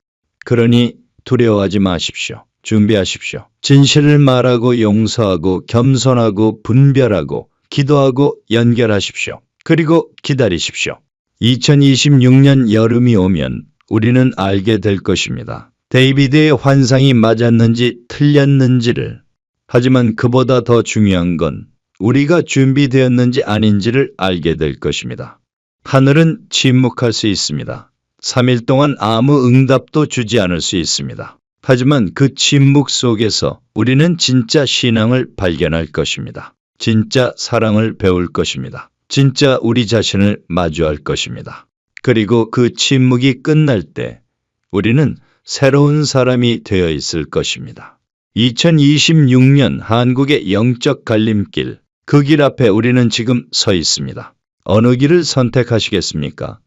그러니 두려워하지 마십시오. 준비하십시오. 진실을 말하고 용서하고 겸손하고 분별하고 기도하고 연결하십시오. 그리고 기다리십시오. 2026년 여름이 오면 우리는 알게 될 것입니다. 데이비드의 환상이 맞았는지 틀렸는지를. 하지만 그보다 더 중요한 건 우리가 준비되었는지 아닌지를 알게 될 것입니다. 하늘은 침묵할 수 있습니다. 3일 동안 아무 응답도 주지 않을 수 있습니다. 하지만 그 침묵 속에서 우리는 진짜 신앙을 발견할 것입니다. 진짜 사랑을 배울 것입니다. 진짜 우리 자신을 마주할 것입니다. 그리고 그 침묵이 끝날 때 우리는 새로운 사람이 되어 있을 것입니다. 2026년 한국의 영적 갈림길, 그 길 앞에 우리는 지금 서 있습니다. 어느 길을 선택하시겠습니까?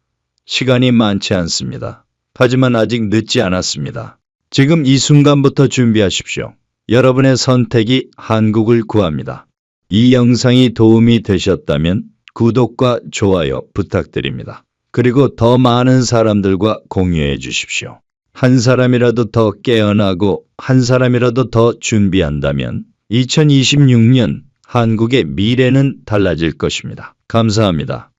시간이 많지 않습니다. 하지만 아직 늦지 않았습니다. 지금 이 순간부터 준비하십시오. 여러분의 선택이 한국을 구합니다. 이 영상이 도움이 되셨다면 구독과 좋아요 부탁드립니다. 그리고 더 많은 사람들과 공유해 주십시오. 한 사람이라도 더 깨어나고 한 사람이라도 더 준비한다면 2026년 한국의 미래는 달라질 것입니다. 감사합니다.